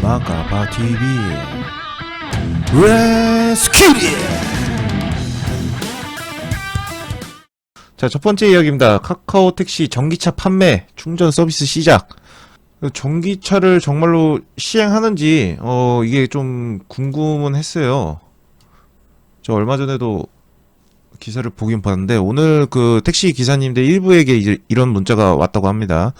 마가바 TV 레스키리. 자, 첫 번째 이야기입니다. 카카오 택시 전기차 판매 충전 서비스 시작. 전기차를 정말로 시행하는지 이게 좀 궁금은 했어요. 저 얼마 전에도 기사를 보긴 봤는데 오늘 그 택시 기사님들 일부에게 이제 이런 문자가 왔다고 합니다.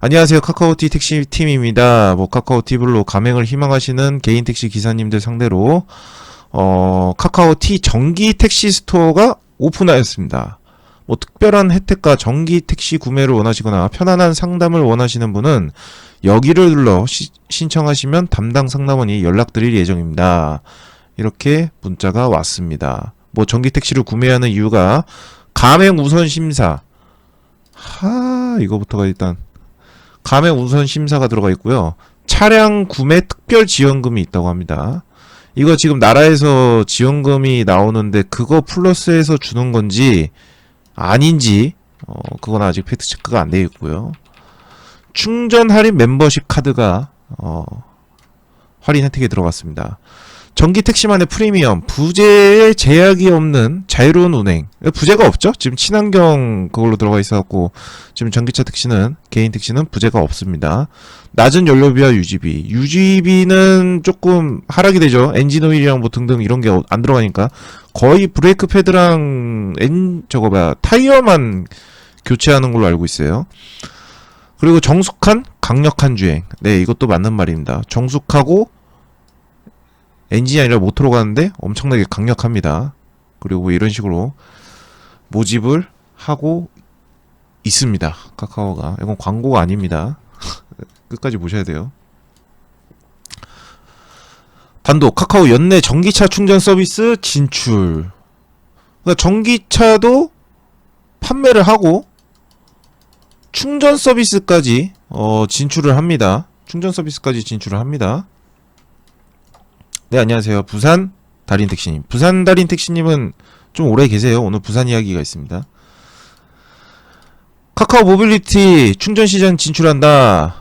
안녕하세요. 카카오티 택시 팀입니다. 카카오티 블로 가맹을 희망하시는 개인 택시 기사님들 상대로 카카오티 전기 택시 스토어가 오픈하였습니다. 특별한 혜택과 전기 택시 구매를 원하시거나 편안한 상담을 원하시는 분은 여기를 눌러 신청하시면 담당 상담원이 연락드릴 예정입니다. 이렇게 문자가 왔습니다. 전기 택시를 구매하는 이유가 가맹 우선 심사. 이거부터가 일단 가맹 우선 심사가 들어가 있고요. 차량 구매 특별 지원금이 있다고 합니다. 이거 지금 나라에서 지원금이 나오는데 그거 플러스해서 주는 건지 아닌지 그건 아직 팩트 체크가 안 되어 있고요. 충전 할인 멤버십 카드가 할인 혜택에 들어갔습니다. 전기 택시만의 프리미엄, 부재에 제약이 없는 자유로운 운행. 부재가 없죠? 지금 친환경 그걸로 들어가 있어갖고 지금 전기차 택시는, 개인 택시는 부재가 없습니다. 낮은 연료비와 유지비. 유지비는 조금 하락이 되죠. 엔진 오일이랑 등등 이런 게 안 들어가니까 거의 브레이크 패드랑 타이어만 교체하는 걸로 알고 있어요. 그리고 정숙한 강력한 주행. 네, 이것도 맞는 말입니다. 정숙하고 엔진이 아니라 모터로 가는데 엄청나게 강력합니다. 그리고 이런 식으로 모집을 하고 있습니다. 카카오가. 이건 광고가 아닙니다. 끝까지 보셔야 돼요. 단독 카카오 연내 전기차 충전 서비스 진출. 그러니까 전기차도 판매를 하고 충전 서비스까지 진출을 합니다. 충전 서비스까지 진출을 합니다. 네, 안녕하세요. 부산 달인 택시님. 부산 달인 택시님은 좀 오래 계세요. 오늘 부산 이야기가 있습니다. 카카오 모빌리티 충전 시장에 진출한다.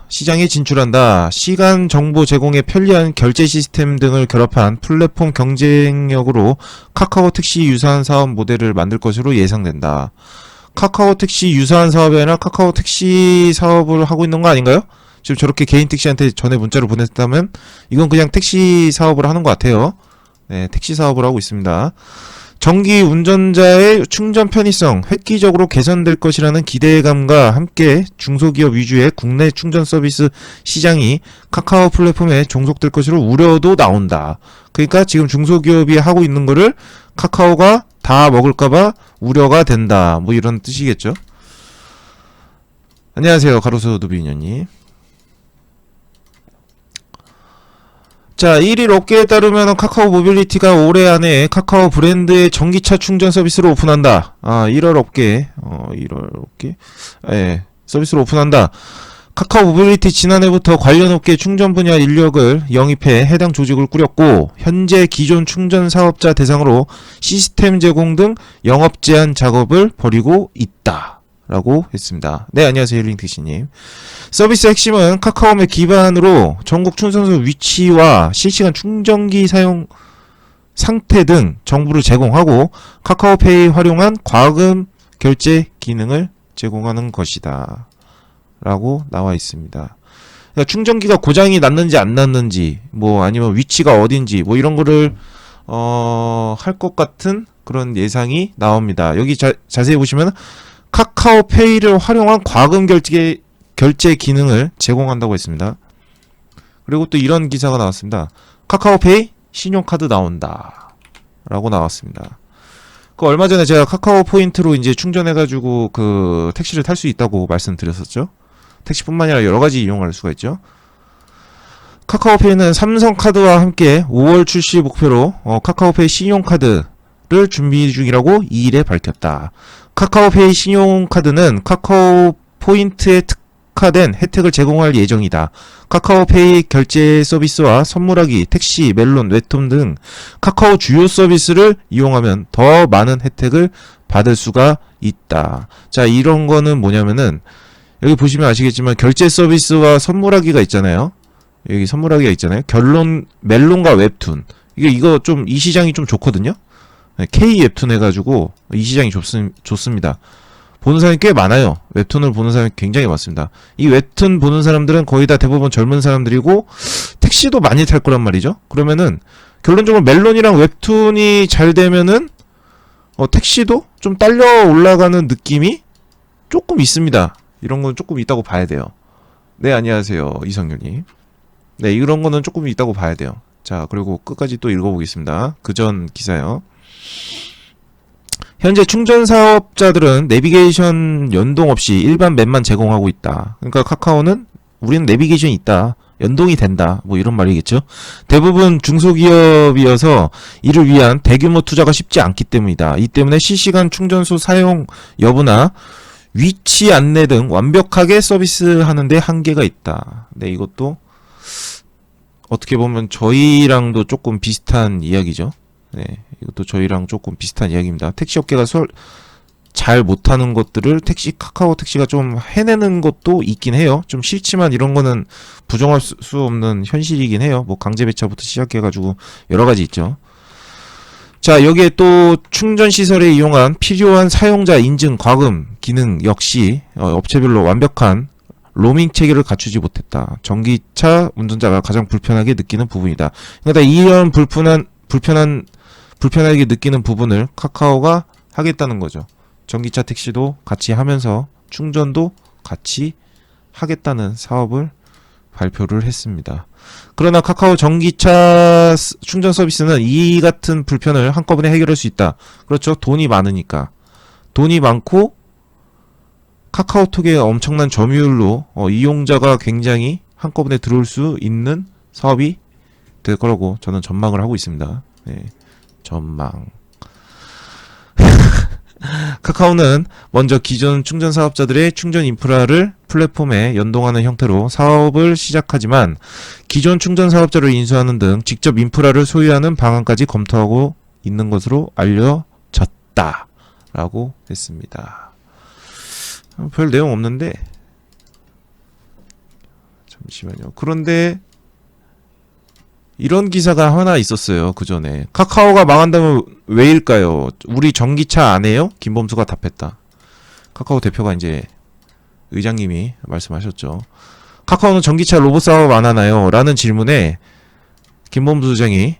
시간 정보 제공에 편리한 결제 시스템 등을 결합한 플랫폼 경쟁력으로 카카오 택시 유사한 사업 모델을 만들 것으로 예상된다. 카카오 택시 유사한 사업이 아니라 카카오 택시 사업을 하고 있는 거 아닌가요? 지금 저렇게 개인 택시한테 전에 문자를 보냈다면 이건 그냥 택시 사업을 하는 것 같아요. 네, 택시 사업을 하고 있습니다. 전기 운전자의 충전 편의성 획기적으로 개선될 것이라는 기대감과 함께 중소기업 위주의 국내 충전 서비스 시장이 카카오 플랫폼에 종속될 것으로 우려도 나온다. 그러니까 지금 중소기업이 하고 있는 거를 카카오가 다 먹을까봐 우려가 된다. 이런 뜻이겠죠. 안녕하세요. 가로수 누비인연님. 자, 1일 업계에 따르면 카카오 모빌리티가 올해 안에 카카오 브랜드의 전기차 충전 서비스를 오픈한다. 1월 업계, 서비스를 오픈한다. 카카오 모빌리티 지난해부터 관련 업계 충전 분야 인력을 영입해 해당 조직을 꾸렸고, 현재 기존 충전 사업자 대상으로 시스템 제공 등 영업 제한 작업을 벌이고 있다. 라고 했습니다. 네, 안녕하세요. 힐링택시님. 서비스 핵심은 카카오맵 기반으로 전국 충전소 위치와 실시간 충전기 사용 상태 등 정보를 제공하고 카카오페이 활용한 과금 결제 기능을 제공하는 것이다. 라고 나와 있습니다. 그러니까 충전기가 고장이 났는지 안 났는지, 아니면 위치가 어딘지, 이런 거를, 할 것 같은 그런 예상이 나옵니다. 여기 자세히 보시면 카카오페이를 활용한 과금 결제 기능을 제공한다고 했습니다. 그리고 또 이런 기사가 나왔습니다. 카카오페이 신용카드 나온다. 라고 나왔습니다. 얼마 전에 제가 카카오 포인트로 이제 충전해가지고 그 택시를 탈 수 있다고 말씀드렸었죠. 택시뿐만 아니라 여러 가지 이용할 수가 있죠. 카카오페이는 삼성카드와 함께 5월 출시 목표로 카카오페이 신용카드를 준비 중이라고 2일에 밝혔다. 카카오페이 신용카드는 카카오 포인트에 특화된 혜택을 제공할 예정이다. 카카오페이 결제 서비스와 선물하기, 택시, 멜론, 웹툰 등 카카오 주요 서비스를 이용하면 더 많은 혜택을 받을 수가 있다. 자, 이런 거는 뭐냐면은 여기 보시면 아시겠지만 결제 서비스와 선물하기가 있잖아요. 여기 선물하기가 있잖아요. 결론 멜론과 웹툰. 이거 좀 이 시장이 좀 좋거든요. 네, K 웹툰 해가지고 이 시장이 좋습니다. 보는 사람이 꽤 많아요. 웹툰을 보는 사람이 굉장히 많습니다. 이 웹툰 보는 사람들은 거의 다 대부분 젊은 사람들이고 택시도 많이 탈 거란 말이죠. 그러면은 결론적으로 멜론이랑 웹툰이 잘 되면은 택시도 좀 딸려 올라가는 느낌이 조금 있습니다. 이런 건 조금 있다고 봐야 돼요. 네, 안녕하세요. 이성윤님. 네, 이런 거는 조금 있다고 봐야 돼요. 자, 그리고 끝까지 또 읽어보겠습니다. 그 전 기사요. 현재 충전 사업자들은 내비게이션 연동 없이 일반 맵만 제공하고 있다. 그러니까 카카오는 우리는 내비게이션이 있다. 연동이 된다. 뭐 이런 말이겠죠. 대부분 중소기업이어서 이를 위한 대규모 투자가 쉽지 않기 때문이다. 이 때문에 실시간 충전소 사용 여부나 위치 안내 등 완벽하게 서비스하는 데 한계가 있다. 네, 이것도 어떻게 보면 저희랑도 조금 비슷한 이야기죠. 네, 이것도 저희랑 조금 비슷한 이야기입니다. 택시 업계가 잘 못하는 것들을 카카오 택시가 좀 해내는 것도 있긴 해요. 좀 싫지만 이런 거는 부정할 수 없는 현실이긴 해요. 뭐 강제 배차부터 시작해가지고 여러 가지 있죠. 자, 여기에 또 충전 시설에 이용한 필요한 사용자 인증 과금 기능 역시 업체별로 완벽한 로밍 체계를 갖추지 못했다. 전기차 운전자가 가장 불편하게 느끼는 부분이다. 그러니까 이런 불편하게 느끼는 부분을 카카오가 하겠다는 거죠. 전기차 택시도 같이 하면서 충전도 같이 하겠다는 사업을 발표를 했습니다. 그러나 카카오 전기차 충전 서비스는 이 같은 불편을 한꺼번에 해결할 수 있다. 그렇죠. 돈이 많으니까. 돈이 많고 카카오톡의 엄청난 점유율로 이용자가 굉장히 한꺼번에 들어올 수 있는 사업이 될 거라고 저는 전망을 하고 있습니다. 네, 전망. 카카오는 먼저 기존 충전 사업자들의 충전 인프라를 플랫폼에 연동하는 형태로 사업을 시작하지만 기존 충전 사업자를 인수하는 등 직접 인프라를 소유하는 방안까지 검토하고 있는 것으로 알려졌다. 라고 했습니다. 별 내용 없는데 잠시만요. 그런데 이런 기사가 하나 있었어요. 그 전에 카카오가 망한다면 왜일까요? 우리 전기차 안 해요? 김범수가 답했다. 카카오 대표가 이제 의장님이 말씀하셨죠. 카카오는 전기차 로봇 사업 안 하나요? 라는 질문에 김범수 의장이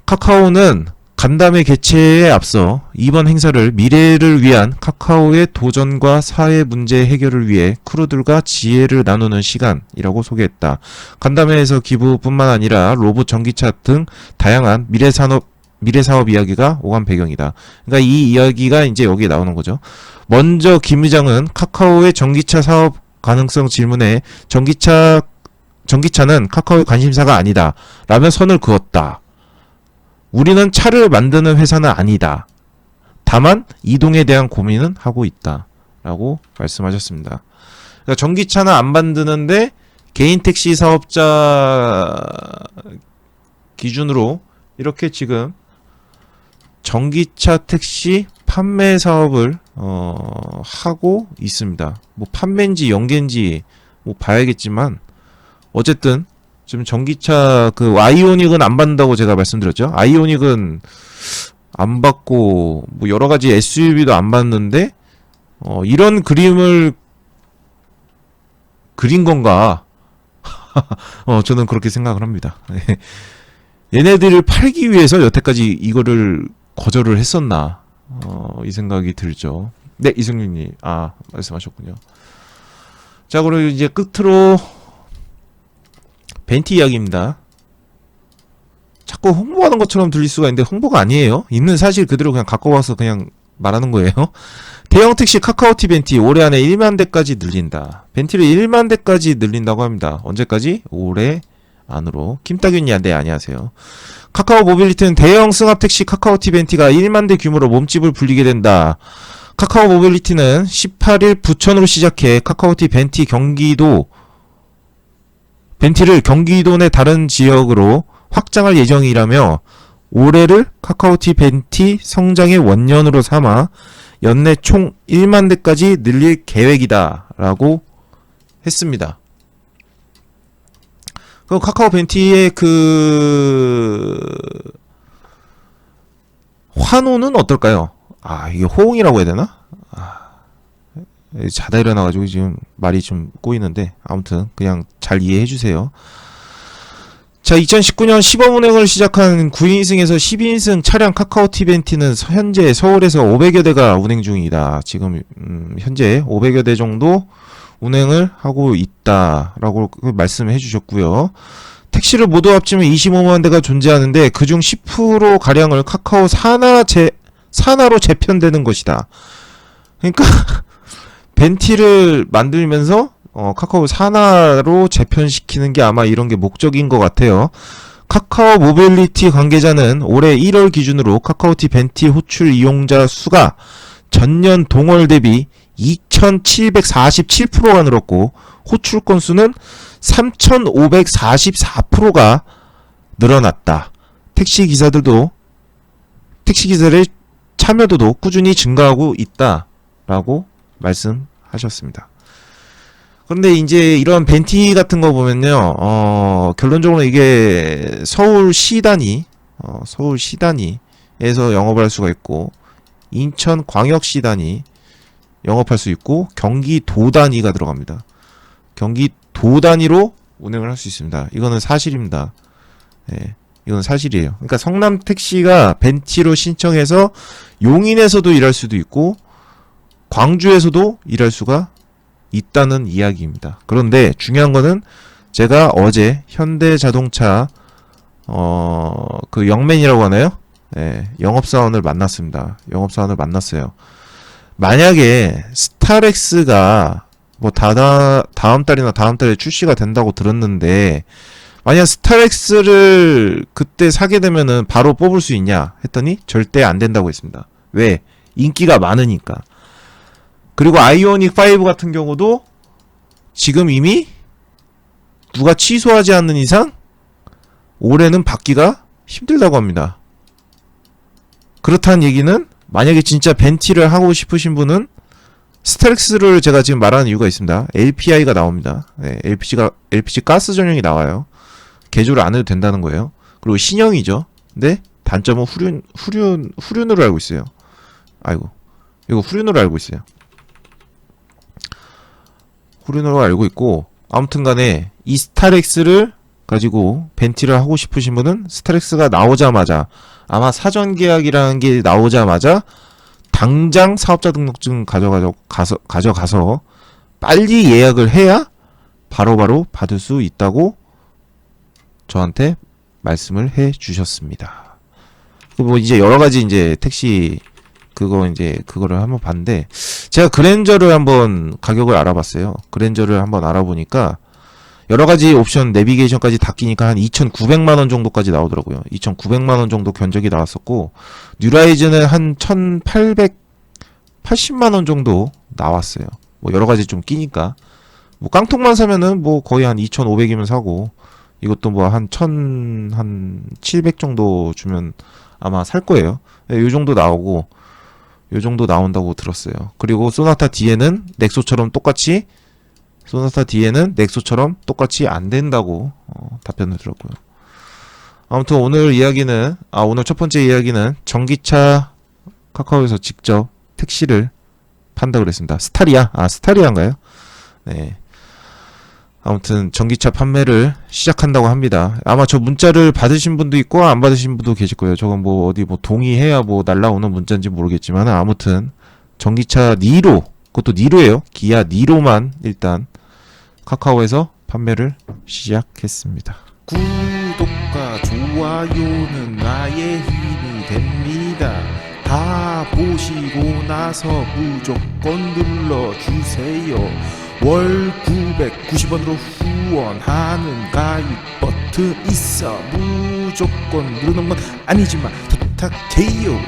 카카오는 간담회 개최에 앞서 이번 행사를 미래를 위한 카카오의 도전과 사회 문제 해결을 위해 크루들과 지혜를 나누는 시간이라고 소개했다. 간담회에서 기부뿐만 아니라 로봇, 전기차 등 다양한 미래 사업 이야기가 오간 배경이다. 그러니까 이 이야기가 이제 여기에 나오는 거죠. 먼저 김 의장은 카카오의 전기차 사업 가능성 질문에 전기차는 카카오의 관심사가 아니다. 라며 선을 그었다. 우리는 차를 만드는 회사는 아니다. 다만 이동에 대한 고민은 하고 있다. 라고 말씀하셨습니다. 그러니까 전기차는 안 만드는데 개인 택시 사업자 기준으로 이렇게 지금 전기차 택시 판매 사업을 하고 있습니다. 뭐 판매인지 연계인지 뭐 봐야겠지만 어쨌든 지금 전기차 그 아이오닉은 안 받는다고 제가 말씀드렸죠. 아이오닉은 안 받고 뭐 여러 가지 SUV도 안 받는데 이런 그림을 그린 건가? 저는 그렇게 생각을 합니다. 얘네들을 팔기 위해서 여태까지 이거를 거절을 했었나? 이 생각이 들죠. 네, 이승윤님. 말씀하셨군요. 자, 그리고 이제 끝으로 벤티 이야기입니다. 자꾸 홍보하는 것처럼 들릴 수가 있는데 홍보가 아니에요. 있는 사실 그대로 그냥 갖고 와서 그냥 말하는 거예요. 대형 택시 카카오티 벤티 올해 안에 1만 대까지 늘린다. 벤티를 1만 대까지 늘린다고 합니다. 언제까지? 올해 안으로. 김따균님, 네, 안녕하세요. 카카오 모빌리티는 대형 승합 택시 카카오티 벤티가 1만 대 규모로 몸집을 불리게 된다. 카카오 모빌리티는 18일 부천으로 시작해 카카오티 벤티를 경기도 내 다른 지역으로 확장할 예정이라며 올해를 카카오티 벤티 성장의 원년으로 삼아 연내 총 1만 대까지 늘릴 계획이다 라고 했습니다. 그 카카오 벤티의 그 환호는 어떨까요? 아, 이게 호응이라고 해야 되나? 자다 일어나가지고 지금 말이 좀 꼬이는데, 아무튼 그냥 잘 이해해 주세요. 자, 2019년 시범운행을 시작한 9인승에서 12인승 차량 카카오티 벤티는 현재 서울에서 500여 대가 운행 중이다. 지금 현재 500여 대 정도 운행을 하고 있다라고 말씀해 주셨고요. 택시를 모두 합치면 25만 대가 존재하는데 그중 10% 가량을 카카오 산하로 재편되는 것이다. 그러니까 벤티를 만들면서 카카오 산하로 재편시키는 게 아마 이런 게 목적인 것 같아요. 카카오 모빌리티 관계자는 올해 1월 기준으로 카카오티 벤티 호출 이용자 수가 전년 동월 대비 2,747%가 늘었고 호출 건수는 3,544%가 늘어났다. 택시 기사들의 참여도도 꾸준히 증가하고 있다라고 말씀하셨습니다. 그런데 이제 이런 벤티 같은 거 보면요, 결론적으로 이게 서울시 단위에서 영업을 할 수가 있고, 인천광역시 단위 영업할 수 있고, 경기도 단위가 들어갑니다. 경기도 단위로 운행을 할 수 있습니다. 이거는 사실입니다. 예, 이건 사실이에요. 그러니까 성남 택시가 벤티로 신청해서 용인에서도 일할 수도 있고, 광주에서도 일할 수가 있다는 이야기입니다. 그런데 중요한 거는 제가 어제 현대자동차 그 영맨이라고 하나요? 네, 영업사원을 만났습니다. 영업사원을 만났어요. 만약에 스타렉스가 뭐 다음 달이나 다음 달에 출시가 된다고 들었는데 만약 스타렉스를 그때 사게 되면은 바로 뽑을 수 있냐 했더니 절대 안 된다고 했습니다. 왜? 인기가 많으니까. 그리고 아이오닉 5 같은 경우도 지금 이미 누가 취소하지 않는 이상 올해는 받기가 힘들다고 합니다. 그렇다는 얘기는 만약에 진짜 벤티를 하고 싶으신 분은 스타렉스를 제가 지금 말하는 이유가 있습니다. LPI가 나옵니다. 네, LPG 가스 전용이 나와요. 개조를 안 해도 된다는 거예요. 그리고 신형이죠. 근데 단점은 후륜으로 알고 있어요. 아이고, 이거 후륜으로 알고 있어요. 후륜으로 알고 있고, 아무튼 간에 이 스타렉스를 가지고 벤티를 하고 싶으신 분은 스타렉스가 나오자마자 아마 사전 계약이라는 게 나오자마자 당장 사업자 등록증 가져가서 빨리 예약을 해야 바로바로 받을 수 있다고 저한테 말씀을 해 주셨습니다. 뭐 이제 여러 가지 이제 택시 그거를 한번 봤는데 제가 그랜저를 한번 가격을 알아봤어요. 그랜저를 한번 알아보니까 여러 가지 옵션 내비게이션까지 다 끼니까 한 2,900만 원 정도까지 나오더라고요. 2,900만 원 정도 견적이 나왔었고 뉴라이즈는 한 1,880만 원 정도 나왔어요. 뭐 여러 가지 좀 끼니까 뭐 깡통만 사면은 뭐 거의 한 2,500이면 사고 이것도 뭐 한 1,700 정도 주면 아마 살 거예요. 요 정도 나오고 요 정도 나온다고 들었어요. 그리고 소나타 뒤에는 넥소처럼 똑같이 안 된다고 답변을 들었고요. 아무튼 오늘 첫 번째 이야기는 전기차 카카오에서 직접 택시를 판다 그랬습니다. 스타리아인가요? 네. 아무튼 전기차 판매를 시작한다고 합니다. 아마 저 문자를 받으신 분도 있고 안 받으신 분도 계실 거예요. 저건 뭐 어디 뭐 동의해야 뭐 날라오는 문자인지 모르겠지만 아무튼 전기차 니로, 그것도 니로예요. 기아 니로만 일단 카카오에서 판매를 시작했습니다. 구독과 좋아요는 나의 힘이 됩니다. 다 보시고 나서 무조건 눌러주세요. 월 990원으로 후원하는 가입 버튼 있어. 무조건 누르는 건 아니지만 부탁해요.